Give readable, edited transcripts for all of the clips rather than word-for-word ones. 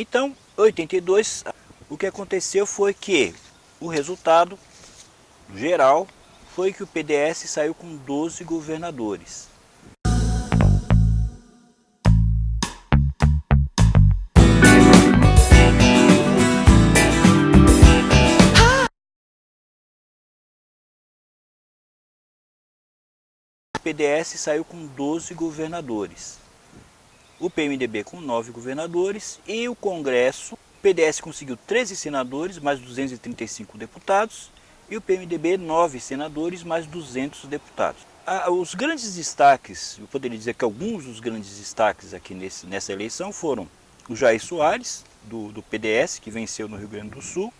Então, em 82, o que aconteceu foi que o resultado geral foi que o PDS saiu com 12 governadores. O PDS saiu com 12 governadores. O PMDB com 9 governadores e o Congresso, o PDS conseguiu 13 senadores, mais 235 deputados, e o PMDB 9 senadores, mais 200 deputados. Os grandes destaques, eu poderia dizer que alguns dos grandes destaques aqui nessa eleição foram o Jair Soares, do PDS, que venceu no Rio Grande do Sul.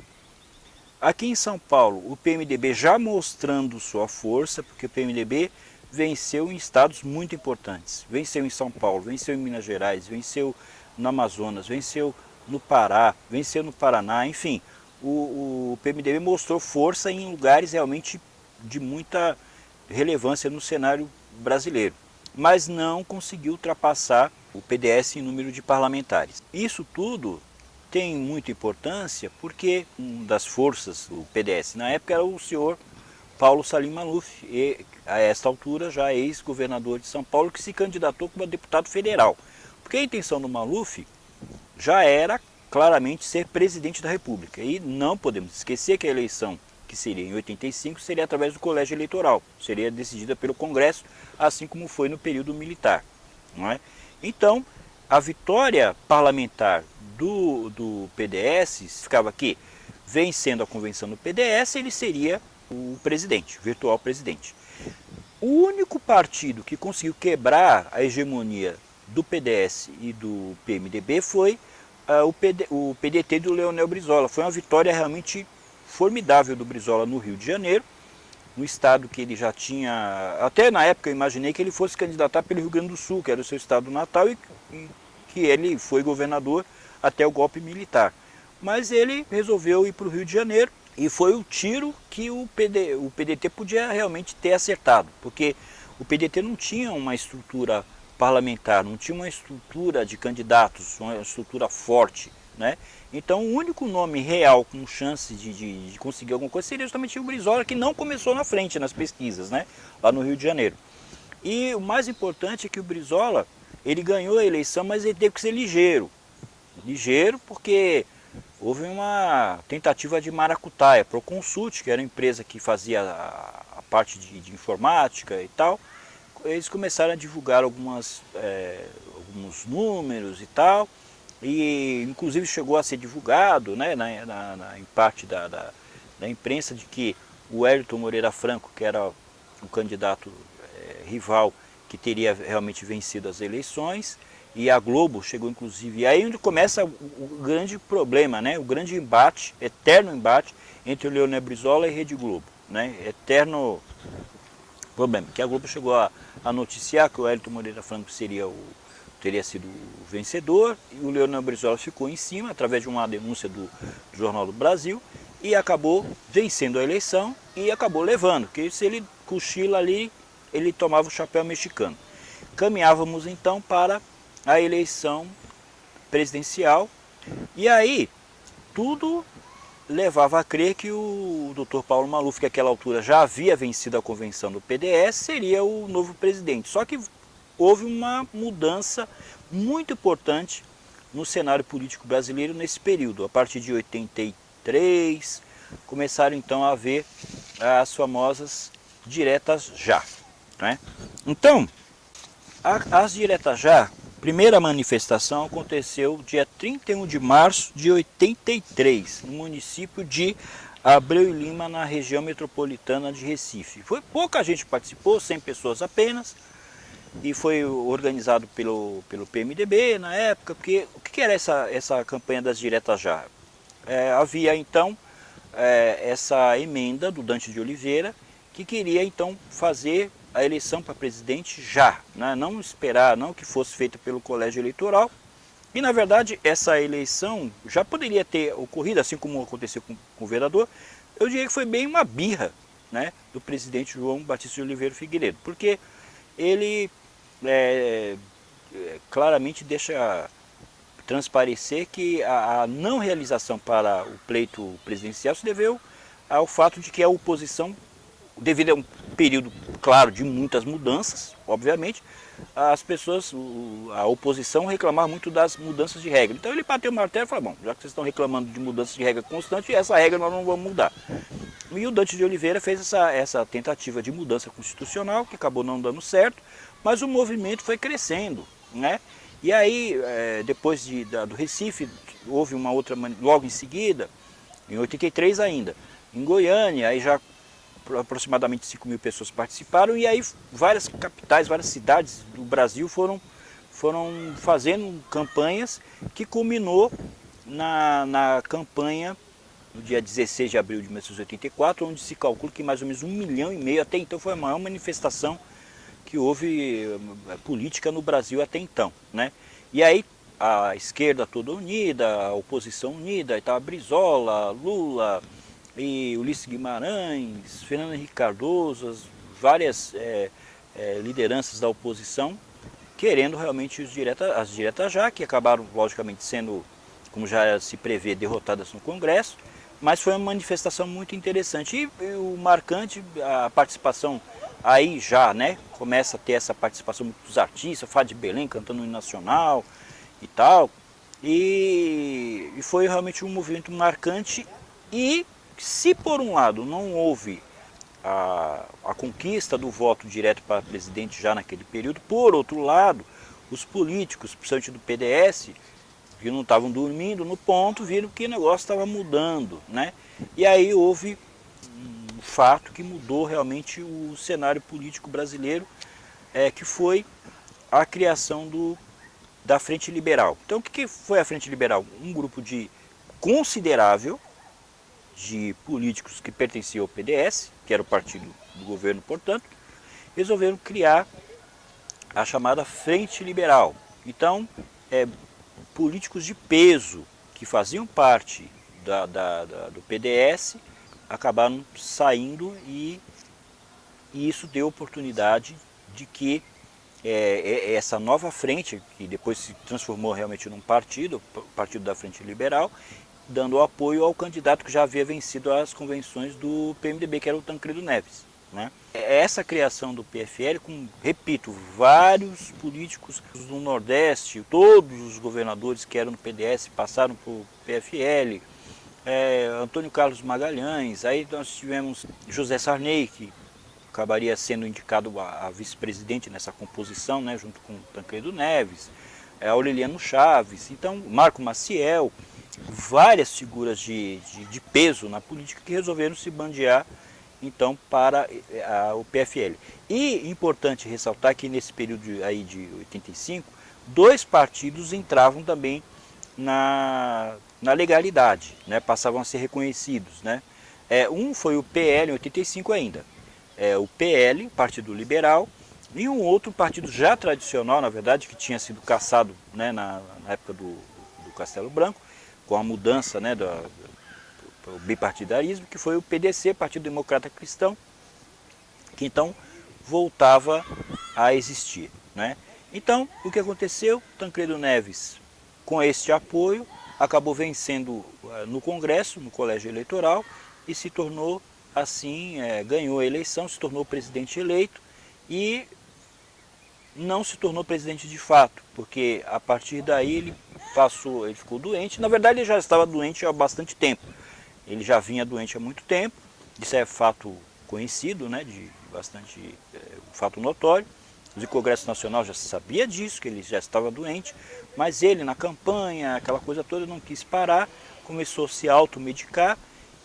Aqui em São Paulo, o PMDB já mostrando sua força, porque o PMDB venceu em estados muito importantes. Venceu em São Paulo, venceu em Minas Gerais, venceu no Amazonas, venceu no Pará, venceu no Paraná, enfim. O PMDB mostrou força em lugares realmente de muita relevância no cenário brasileiro, mas não conseguiu ultrapassar o PDS em número de parlamentares. Isso tudo tem muita importância porque uma das forças do PDS na época era o senhor Paulo Salim Maluf, e a esta altura já ex-governador de São Paulo, que se candidatou como deputado federal. Porque a intenção do Maluf já era claramente ser presidente da República. E não podemos esquecer que a eleição, que seria em 85, seria através do colégio eleitoral, seria decidida pelo Congresso, assim como foi no período militar. Não é? Então, a vitória parlamentar do PDS ficava aqui, vencendo a convenção do PDS, ele seria o presidente, o virtual presidente. O único partido que conseguiu quebrar a hegemonia do PDS e do PMDB foi o PDT do Leonel Brizola. Foi uma vitória realmente formidável do Brizola no Rio de Janeiro, no estado que ele já tinha... Até na época eu imaginei que ele fosse candidatar pelo Rio Grande do Sul, que era o seu estado natal, e que ele foi governador até o golpe militar. Mas ele resolveu ir para o Rio de Janeiro, e foi o tiro que o PDT podia realmente ter acertado, porque o PDT não tinha uma estrutura parlamentar, não tinha uma estrutura de candidatos, uma estrutura forte, né? Então o único nome real com chance de conseguir alguma coisa seria justamente o Brizola, que não começou na frente nas pesquisas, né? Lá no Rio de Janeiro. E o mais importante é que o Brizola, ele ganhou a eleição, mas ele teve que ser ligeiro. Ligeiro porque houve uma tentativa de maracutaia. Proconsult, que era a empresa que fazia a parte de informática e tal, eles começaram a divulgar alguns números e tal, e inclusive chegou a ser divulgado, né, em parte da imprensa, de que o Wellington Moreira Franco, que era o candidato rival, que teria realmente vencido as eleições, e a Globo chegou inclusive, e aí onde começa o grande problema, né? O grande embate, eterno embate entre o Leonel Brizola e Rede Globo, né? Eterno problema, que a Globo chegou a noticiar que o Wellington Moreira Franco teria sido o vencedor, e o Leonel Brizola ficou em cima, através de uma denúncia do Jornal do Brasil, e acabou vencendo a eleição e acabou levando, porque se ele cochila ali, ele tomava o chapéu mexicano. Caminhávamos então para a eleição presidencial, e aí tudo levava a crer que o Dr. Paulo Maluf, que àquela altura já havia vencido a convenção do PDS, seria o novo presidente. Só que houve uma mudança muito importante no cenário político brasileiro nesse período. A partir de 83, começaram então a haver as famosas diretas já, né? Então, as diretas já, primeira manifestação aconteceu dia 31 de março de 83, no município de Abreu e Lima, na região metropolitana de Recife. Pouca gente participou, 100 pessoas apenas, e foi organizado pelo PMDB na época, porque o que era essa campanha das diretas já? Havia então essa emenda do Dante de Oliveira, que queria então fazer a eleição para presidente já, né? Não esperar, não que fosse feita pelo colégio eleitoral. E na verdade essa eleição já poderia ter ocorrido, assim como aconteceu com o vereador. Eu diria que foi bem uma birra, né, do presidente João Batista de Oliveira Figueiredo, porque ele claramente deixa transparecer que a não realização para o pleito presidencial se deveu ao fato de que a oposição, devido a um período, claro, de muitas mudanças, obviamente, as pessoas, a oposição reclamava muito das mudanças de regra. Então ele bateu o martelo e falou, bom, já que vocês estão reclamando de mudanças de regra constante, essa regra nós não vamos mudar. E o Dante de Oliveira fez essa tentativa de mudança constitucional, que acabou não dando certo, mas o movimento foi crescendo, né? E aí, depois do Recife, houve uma outra, logo em seguida, em 83 ainda, em Goiânia, aí já aproximadamente 5 mil pessoas participaram, e aí várias capitais, várias cidades do Brasil foram fazendo campanhas, que culminou na campanha no dia 16 de abril de 1984, onde se calcula que mais ou menos 1,5 milhão, até então foi a maior manifestação que houve política no Brasil até então, né? E aí a esquerda toda unida, a oposição unida, aí estava Brizola, Lula e Ulisses Guimarães, Fernando Henrique Cardoso, várias lideranças da oposição, querendo realmente as diretas já, que acabaram logicamente sendo, como já se prevê, derrotadas no Congresso, mas foi uma manifestação muito interessante. E o marcante, a participação aí já, né, começa a ter essa participação dos artistas, Fá de Belém cantando o hino nacional e tal, e foi realmente um movimento marcante. E se por um lado não houve a conquista do voto direto para presidente já naquele período, por outro lado, os políticos, principalmente do PDS, que não estavam dormindo no ponto, viram que o negócio estava mudando, né? E aí houve um fato que mudou realmente o cenário político brasileiro, que foi a criação da Frente Liberal. Então o que foi a Frente Liberal? Um grupo considerável de políticos que pertenciam ao PDS, que era o partido do governo, portanto, resolveram criar a chamada Frente Liberal. Então, políticos de peso que faziam parte do PDS acabaram saindo, e isso deu oportunidade de que essa nova frente, que depois se transformou realmente num partido, o Partido da Frente Liberal, dando apoio ao candidato que já havia vencido as convenções do PMDB, que era o Tancredo Neves, né? Essa criação do PFL, repito, vários políticos do Nordeste, todos os governadores que eram do PDS passaram para o PFL, Antônio Carlos Magalhães, aí nós tivemos José Sarney, que acabaria sendo indicado a vice-presidente nessa composição, né, junto com Tancredo Neves, Aureliano Chaves, então Marco Maciel, várias figuras de peso na política que resolveram se bandear então para o PFL. E importante ressaltar que nesse período aí de 85, 2 partidos entravam também na legalidade, né? Passavam a ser reconhecidos, né? Um foi o PL em 85 ainda, o PL, Partido Liberal, e um outro partido já tradicional, na verdade, que tinha sido cassado, né, na época do Castelo Branco, com a mudança, né, do bipartidarismo, que foi o PDC, Partido Democrata Cristão, que então voltava a existir, né? Então, o que aconteceu? Tancredo Neves, com este apoio, acabou vencendo no Congresso, no Colégio Eleitoral, e se tornou, assim, ganhou a eleição, se tornou presidente eleito, e não se tornou presidente de fato, porque a partir daí ele ficou doente. Na verdade ele já estava doente há bastante tempo, ele já vinha doente há muito tempo, isso é fato conhecido, né, fato notório. O Congresso Nacional já sabia disso, que ele já estava doente, mas ele na campanha, aquela coisa toda, não quis parar, começou a se automedicar,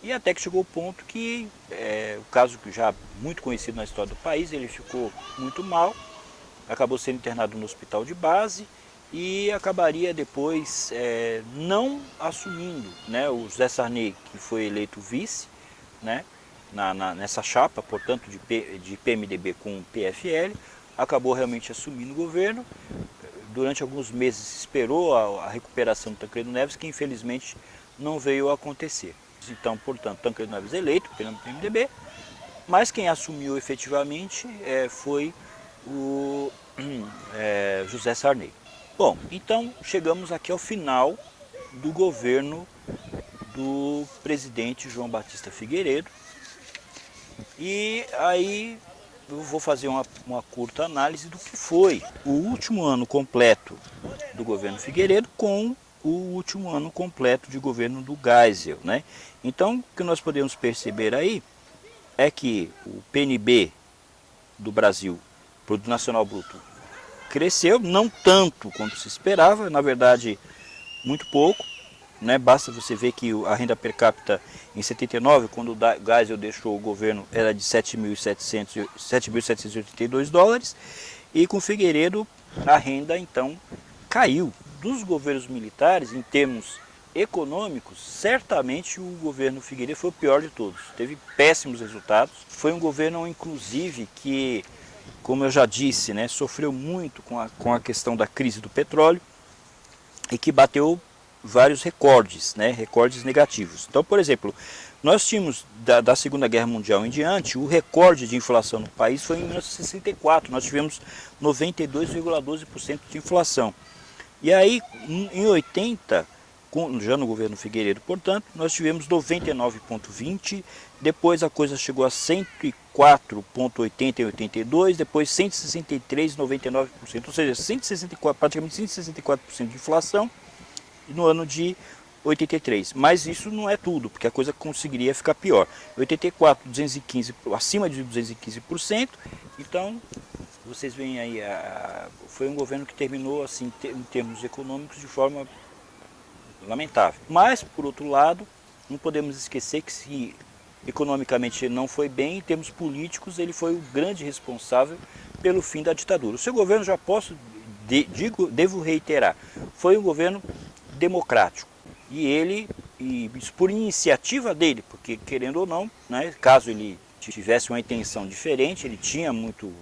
e até que chegou o ponto que, o caso já muito conhecido na história do país, ele ficou muito mal, acabou sendo internado no hospital de base e acabaria depois não assumindo, né, o José Sarney, que foi eleito vice, né, nessa chapa, portanto, de PMDB com PFL, acabou realmente assumindo o governo. Durante alguns meses esperou a recuperação do Tancredo Neves, que infelizmente não veio a acontecer. Então, portanto, Tancredo Neves eleito pelo PMDB, mas quem assumiu efetivamente foi o José Sarney. Bom, então chegamos aqui ao final do governo do presidente João Batista Figueiredo. E aí eu vou fazer uma curta análise do que foi o último ano completo do governo Figueiredo com o último ano completo de governo do Geisel, né? Então, o que nós podemos perceber aí é que o PNB do Brasil, Produto Nacional Bruto, cresceu, não tanto quanto se esperava, na verdade, muito pouco, né? Basta você ver que a renda per capita em 79, quando o Geisel deixou o governo, era de 7.782 dólares, e com Figueiredo a renda então caiu. Dos governos militares, em termos econômicos, certamente o governo Figueiredo foi o pior de todos. Teve péssimos resultados. Foi um governo, inclusive, que, como eu já disse, né, sofreu muito com a questão da crise do petróleo e que bateu vários recordes, né, recordes negativos. Então, por exemplo, nós tínhamos da Segunda Guerra Mundial em diante, o recorde de inflação no país foi em 1964, nós tivemos 92,12% de inflação. E aí, em 80, já no governo Figueiredo, portanto, nós tivemos 99,20%, depois a coisa chegou a 104,80% em 82%, depois 163,99%, ou seja, 164, praticamente 164% de inflação no ano de 83. Mas isso não é tudo, porque a coisa conseguiria ficar pior. 84, 215, acima de 215%, então vocês veem aí, foi um governo que terminou assim, em termos econômicos de forma lamentável. Mas, por outro lado, não podemos esquecer que se economicamente não foi bem, em termos políticos ele foi o grande responsável pelo fim da ditadura. O seu governo, já devo reiterar, foi um governo democrático. E ele, isso por iniciativa dele, porque querendo ou não, né, caso ele tivesse uma intenção diferente, ele tinha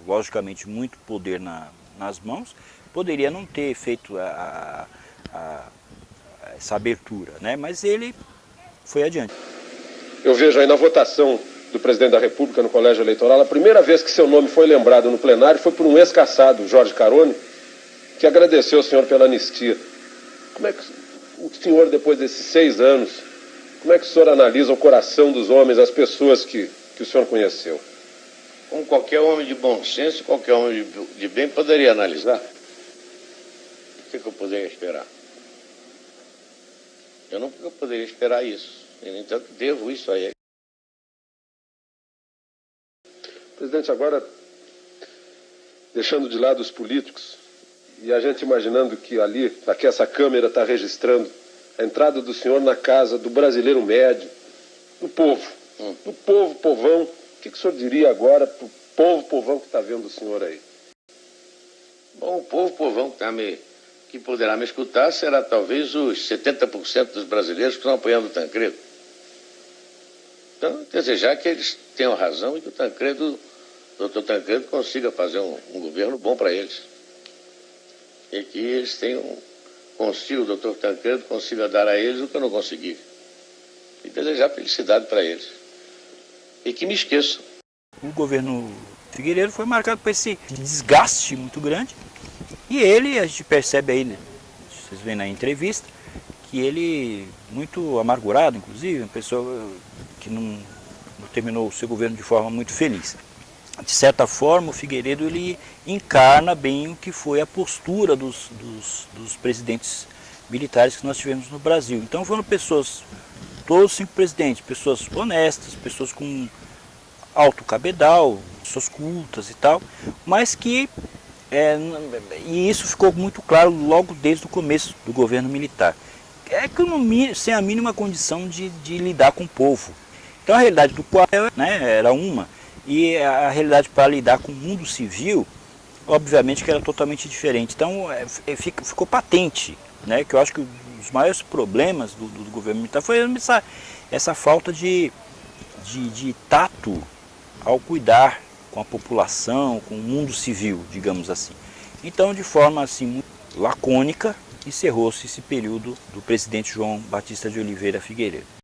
logicamente, muito poder nas mãos, poderia não ter feito essa abertura, né? Mas ele foi adiante. Eu vejo aí na votação do presidente da República no colégio eleitoral, a primeira vez que seu nome foi lembrado no plenário foi por um ex-caçado, Jorge Carone, que agradeceu ao senhor pela anistia. Como é que o senhor, depois desses 6 anos, como é que o senhor analisa o coração dos homens, as pessoas que o senhor conheceu? Como qualquer homem de bom senso, qualquer homem de bem poderia analisar. O que eu poderia esperar? Eu não poderia esperar isso. E, no entanto, devo isso aí. Presidente, agora, deixando de lado os políticos, e a gente imaginando que aqui essa câmera está registrando a entrada do senhor na casa do brasileiro médio, do povo, povão, o que o senhor diria agora para o povão que está vendo o senhor aí? Bom, o povão que poderá me escutar será talvez os 70% dos brasileiros que estão apoiando o Tancredo. Então, desejar que eles tenham razão e que o Dr. Tancredo consiga fazer um governo bom para eles. E que eles o Dr. Tancredo consiga dar a eles o que eu não consegui. E desejar felicidade para eles. E que me esqueçam. O governo Figueiredo foi marcado por esse desgaste muito grande. E ele, a gente percebe aí, vocês veem na entrevista, que ele, muito amargurado, inclusive, uma pessoa que não terminou o seu governo de forma muito feliz. De certa forma, o Figueiredo ele encarna bem o que foi a postura dos presidentes militares que nós tivemos no Brasil. Então foram pessoas, todos os 5 presidentes, pessoas honestas, pessoas com alto cabedal, pessoas cultas e tal, mas que, e isso ficou muito claro logo desde o começo do governo militar, sem a mínima condição de lidar com o povo. Então a realidade do qual, né, era uma, e a realidade para lidar com o mundo civil, obviamente que era totalmente diferente. Então ficou patente, né, que eu acho que os maiores problemas do governo militar foi essa falta de tato ao cuidar com a população, com o mundo civil, digamos assim. Então, de forma assim muito lacônica, encerrou-se esse período do presidente João Batista de Oliveira Figueiredo.